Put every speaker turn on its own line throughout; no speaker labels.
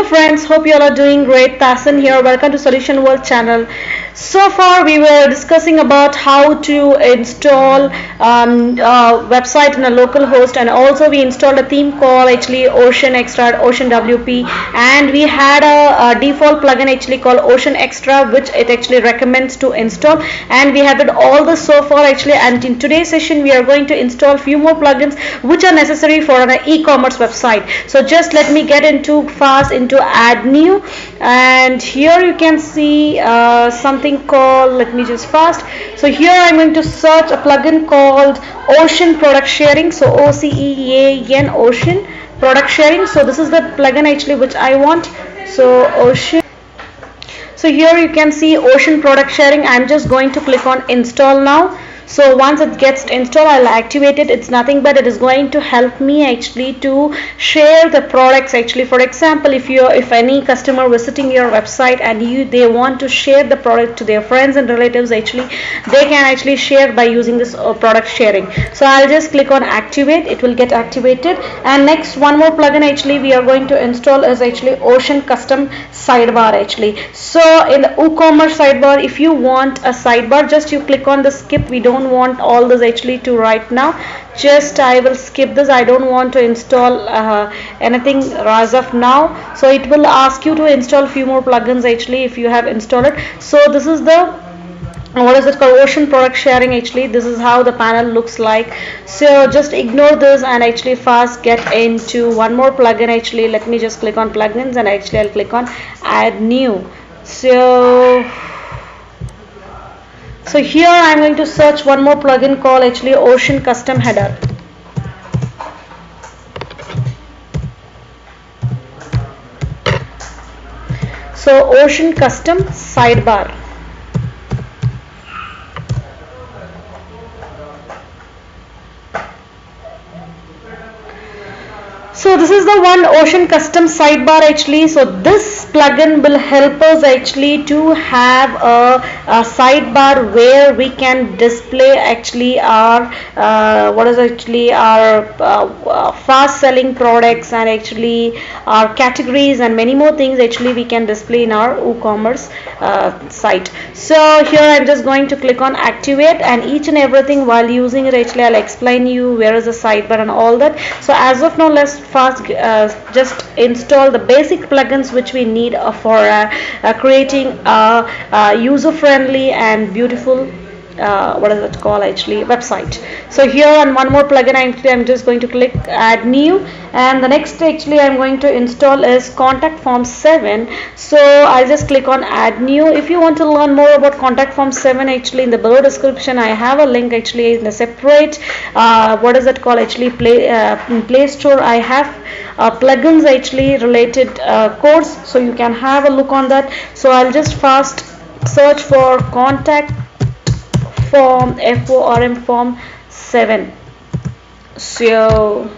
friends, hope you all are doing great. Tasin here. Welcome to Solution World channel. So far we were discussing about how to install website in a local host, and also we installed a theme called actually Ocean Extra, Ocean WP, and we had a default plugin actually called Ocean Extra, which it actually recommends to install, and we have did all this so far actually. And in today's session we are going to install few more plugins which are necessary for an e-commerce website. So just let me get into fast into add new, and here you can see something called, let me just fast. So here I'm going to search a plugin called Ocean Product Sharing. So OCEAN, Ocean Product Sharing. So this is the plugin actually which I want. So Ocean. So here you can see Ocean Product Sharing. I'm just going to click on install now. So once it gets installed, I'll activate it. It's nothing but it is going to help me actually to share the products actually. For example, if any customer visiting your website and they want to share the product to their friends and relatives, actually they can actually share by using this product sharing. So I'll just click on activate. It will get activated. And next, one more plugin actually we are going to install is actually Ocean Custom Sidebar actually. So in the WooCommerce sidebar, if you want a sidebar, just you click on the skip. We don't want all this actually to right now. Just I will skip this. I don't want to install anything as of now. So it will ask you to install few more plugins actually if you have installed it. So this is the, what is it called, Ocean Product Sharing actually. This is how the panel looks like. So just ignore this and actually fast get into one more plugin actually. Let me just click on plugins, and actually I'll click on add new. So here I'm going to search one more plugin called actually Ocean Custom Header. So Ocean Custom Sidebar. So this is the one, Ocean Custom Sidebar actually. So this plugin will help us actually to have a sidebar where we can display actually our fast selling products, and actually our categories and many more things actually we can display in our WooCommerce site. So here I'm just going to click on activate, and each and everything while using it actually I'll explain you where is the sidebar and all that. So as of now, let's fast just install the basic plugins which we need for creating a user-friendly and beautiful website. So here on one more plugin I'm just going to click add new, and the next actually I'm going to install is Contact Form 7. So I'll just click on add new. If you want to learn more about Contact Form 7, actually in the below description I have a link actually in a separate Play Store. I have plugins actually related course, so you can have a look on that. So I'll just fast search for Contact Form Form 7. So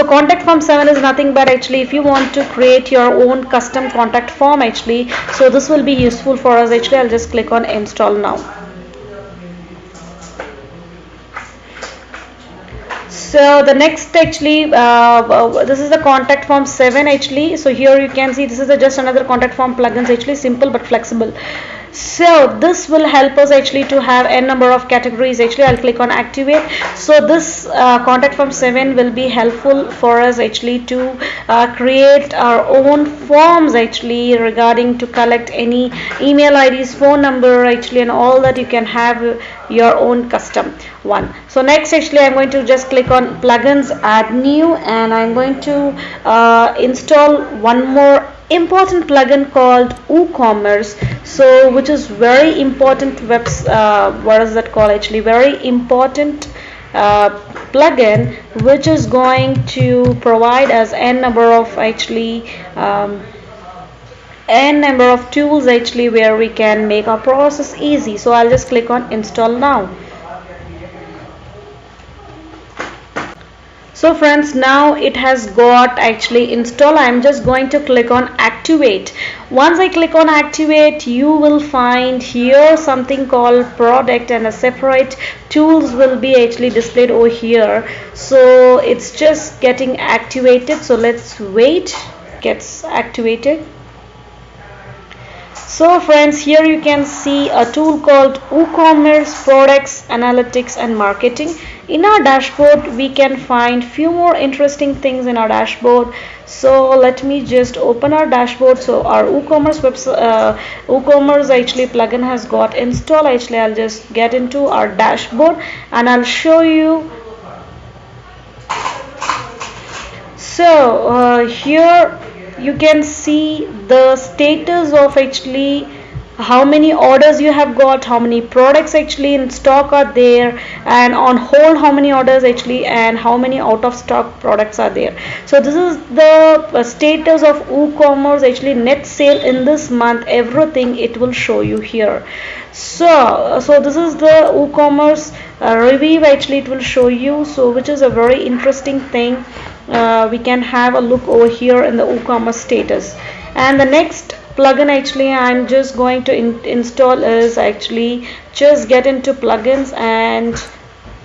Contact Form 7 is nothing but actually if you want to create your own custom contact form actually, so this will be useful for us actually. I'll just click on install now. So the next actually this is the Contact Form 7 actually. So here you can see this is just another contact form plugins actually, simple but flexible. So this will help us actually to have n number of categories actually. I'll click on activate. So this Contact Form 7 will be helpful for us actually to create our own forms actually regarding to collect any email IDs, phone number actually, and all that. You can have your own custom one. So next actually I'm going to just click on plugins, add new, and I'm going to install one more important plugin called WooCommerce. So which is very important very important plugin which is going to provide us n number of tools actually where we can make our process easy. So I'll just click on install now. So friends, now it has got actually installed. I'm just going to click on activate. Once I click on activate, you will find here something called product, and a separate tools will be actually displayed over here. So it's just getting activated, so let's wait. Gets activated. So friends, here you can see a tool called WooCommerce Products Analytics and Marketing. In our dashboard, we can find few more interesting things in our dashboard. So let me just open our dashboard. So our WooCommerce website, WooCommerce actually plugin has got installed. Actually, I'll just get into our dashboard and I'll show you. So here you can see the status of actually how many orders you have got, how many products actually in stock are there, and on hold how many orders actually, and how many out of stock products are there. So this is the status of WooCommerce actually net sale in this month. Everything it will show you here. So this is the WooCommerce review actually it will show you, so which is a very interesting thing. We can have a look over here in the WooCommerce status. And the next plugin actually I'm just going to install is actually just get into plugins and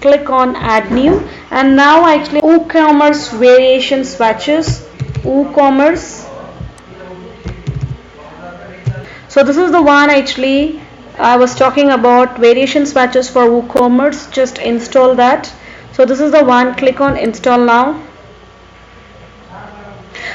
click on add new, and now actually WooCommerce variation swatches. WooCommerce, so this is the one actually I was talking about, variation swatches for WooCommerce. Just install that. So this is the one, click on install now.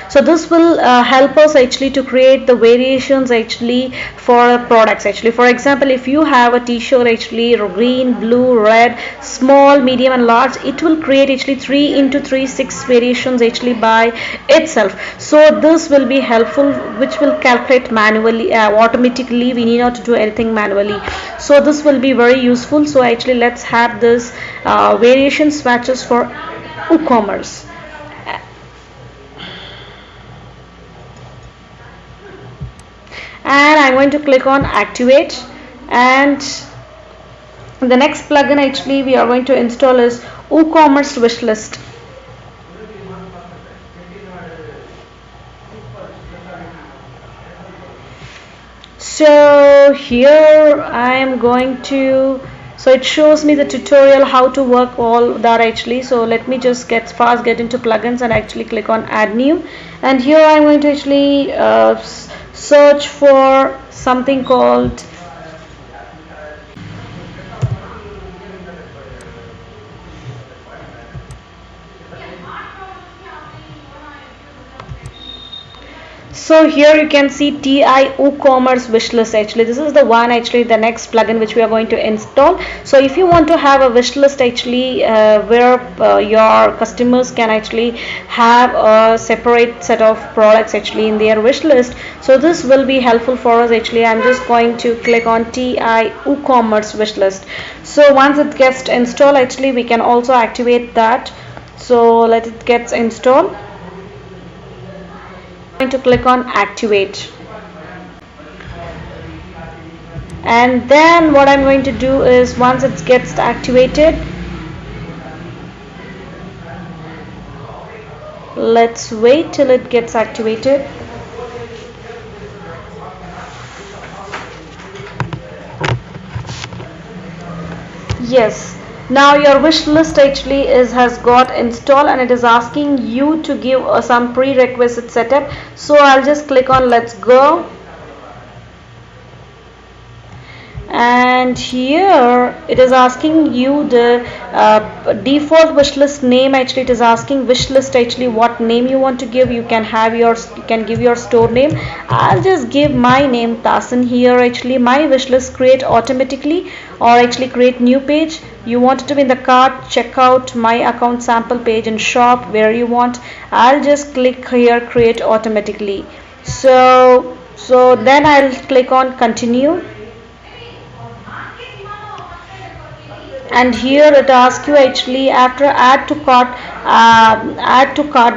So this will help us actually to create the variations actually for products. Actually, for example, if you have a t-shirt actually green, blue, red, small, medium and large, it will create actually 3 into 3 6 variations actually by itself. So this will be helpful, which will calculate manually, automatically. We need not to do anything manually. So this will be very useful. So actually let's have this variation swatches for WooCommerce. And I'm going to click on activate, and the next plugin actually we are going to install is WooCommerce wishlist. So here I am going to, so it shows me the tutorial how to work all that actually. So let me just get into plugins and actually click on add new, and here I'm going to actually search for something called So here you can see TI WooCommerce wishlist. Actually this is the one, actually the next plugin which we are going to install. So if you want to have a wishlist actually where your customers can actually have a separate set of products actually in their wishlist, so this will be helpful for us. Actually I'm just going to click on TI WooCommerce wishlist. So once it gets installed, actually we can also activate that. So let it get installed. Going to click on activate, and then what I'm going to do is once it gets activated, let's wait till it gets activated. Yes, now your wish list actually has got installed, and it is asking you to give some prerequisite setup. So I'll just click on let's go, and here it is asking you the default wishlist name. Actually it is asking wishlist actually what name you want to give. You can have you can give your store name. I'll just give my name Tasan here. Actually my wishlist create automatically, or actually create new page. You want it to be in the cart, checkout, my account, sample page, and shop, where you want. I'll just click here create automatically. So then I'll click on continue. and here it asks you actually after add to cart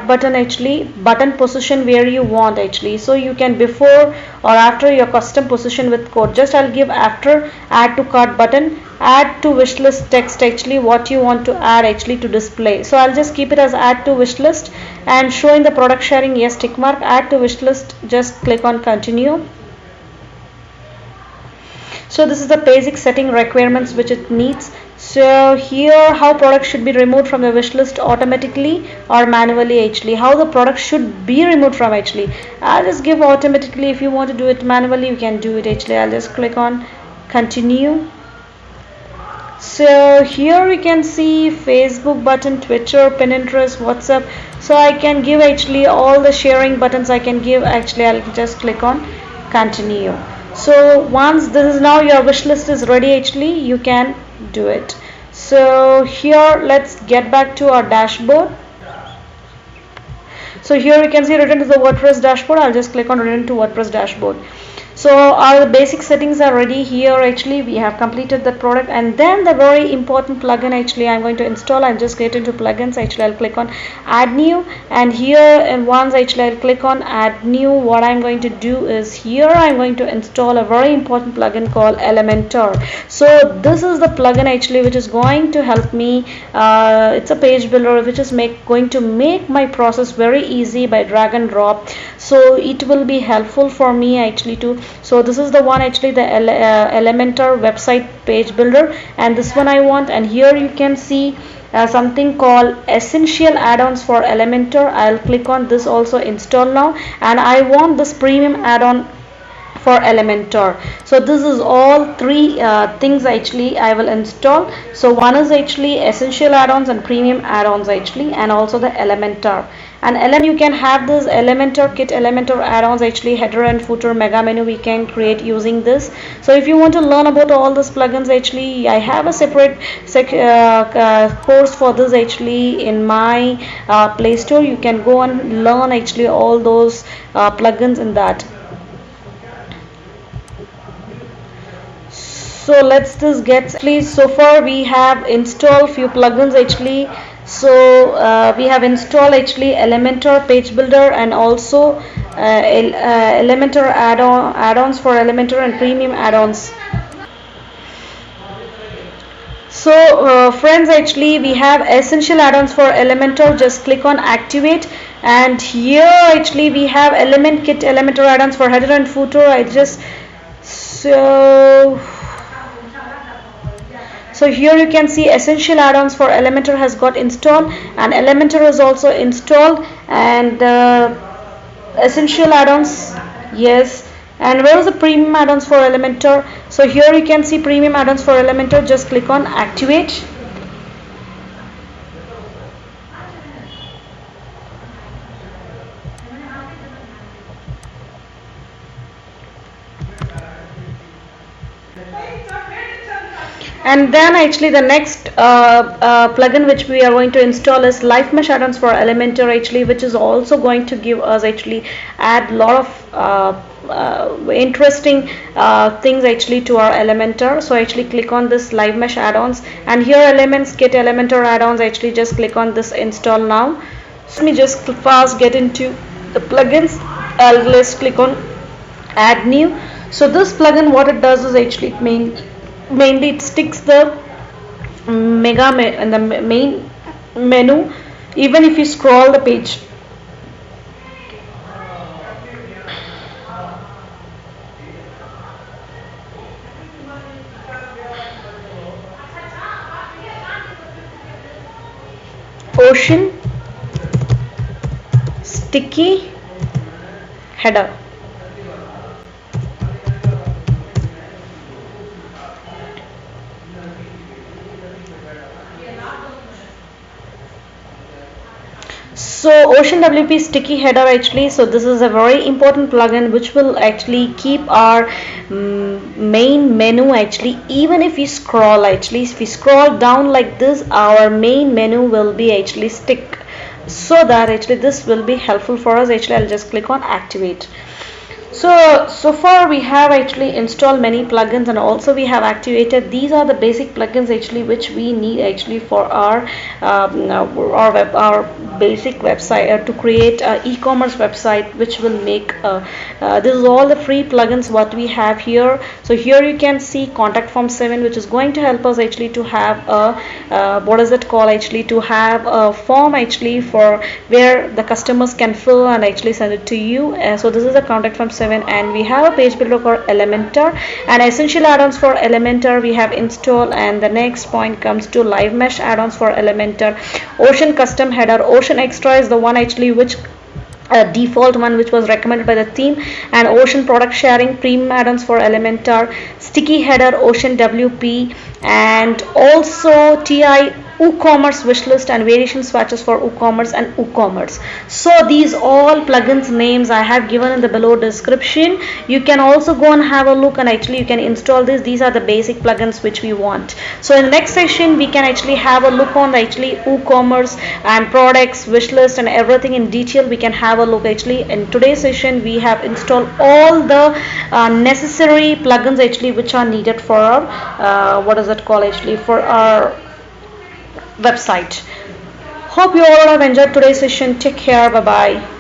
button, actually button position where you want actually. So you can before or after your custom position with code. Just I'll give after add to cart button, add to wish list text, actually what you want to add actually to display. So I'll just keep it as add to wish list, and showing the product sharing, yes, tick mark. Add to wish list, just click on continue. So this is the basic setting requirements which it needs. So here how product should be removed from the wish list automatically or manually actually. How the product should be removed from actually. I'll just give automatically. If you want to do it manually, you can do it actually. I'll just click on continue. So here we can see Facebook button, Twitter, Pinterest, WhatsApp. So I can give actually all the sharing buttons I can give actually. I'll just click on continue. So once this is now your wish list is ready actually, you can do it. So here let's get back to our dashboard. So here you can see return to the WordPress dashboard. I'll just click on return to WordPress dashboard. So our basic settings are ready here actually. We have completed the product, and then the very important plugin actually I'm going to install. I'm just get into plugins actually. I'll click on add new, and here and once actually I'll click on add new, what I'm going to do is here I'm going to install a very important plugin called Elementor. So this is the plugin actually which is going to help me. It's a page builder which is going to make my process very easy by drag and drop. So it will be helpful for me actually to. So this is the one actually, the Elementor website page builder, and this one I want. And here you can see something called essential add-ons for Elementor. I'll click on this also, install now, and I want this premium add-on for Elementor. So this is all three things actually I will install. So one is actually essential add-ons and premium add-ons actually, and also the Elementor. And you can have this Elementor kit, Elementor add-ons actually, header and footer, mega menu we can create using this. So if you want to learn about all these plugins actually, I have a separate course for this actually in my Play Store. You can go and learn actually all those plugins in that. So let's just get, please. So far we have installed few plugins actually. So we have installed actually Elementor page builder, and also Elementor add-ons for Elementor and premium add-ons. So friends, actually we have essential add-ons for Elementor. Just click on activate, and here actually we have element kit, Elementor add-ons for header and footer. So here you can see essential add-ons for Elementor has got installed, and Elementor is also installed, and essential add-ons, yes. And where is the premium add-ons for Elementor? So here you can see premium add-ons for Elementor. Just click on activate. And then actually the next plugin which we are going to install is Live Mesh add-ons for Elementor actually, which is also going to give us actually add lot of interesting things actually to our Elementor. So actually click on this Live Mesh add-ons, and here elements kit, Elementor add-ons, actually just click on this install now. So let me just fast get into the plugins. Let's click on add new. So this plugin, what it does is actually mainly it sticks the in the main menu even if you scroll the page. Ocean sticky header. So Ocean WP sticky header actually, so this is a very important plugin which will actually keep our main menu actually, even if we scroll actually, if we scroll down like this, our main menu will be actually stick, so that actually this will be helpful for us actually. I'll just click on activate. So far we have actually installed many plugins, and also we have activated. These are the basic plugins actually which we need actually for our basic website to create a e-commerce website which will make this is all the free plugins what we have here. So here you can see contact form 7, which is going to help us actually to have a what is it called, actually to have a form actually for where the customers can fill and actually send it to you. So this is the contact form 7, and we have a page builder for Elementor, and essential add-ons for Elementor we have installed. And the next point comes to live mesh add-ons for Elementor. Ocean custom header, Ocean extra is the one actually which default one which was recommended by the team, and Ocean product sharing premium add-ons for Elementor, sticky header Ocean WP, and also TI WooCommerce wishlist and variation swatches for WooCommerce and WooCommerce. So these all plugins names I have given in the below description. You can also go and have a look, and actually you can install this. These are the basic plugins which we want. So in the next session we can actually have a look on actually WooCommerce and products wishlist and everything in detail. We can have a look. Actually in today's session we have installed all the necessary plugins actually which are needed for our what is it called, actually for our website. Hope you all have enjoyed today's session. Take care. Bye bye.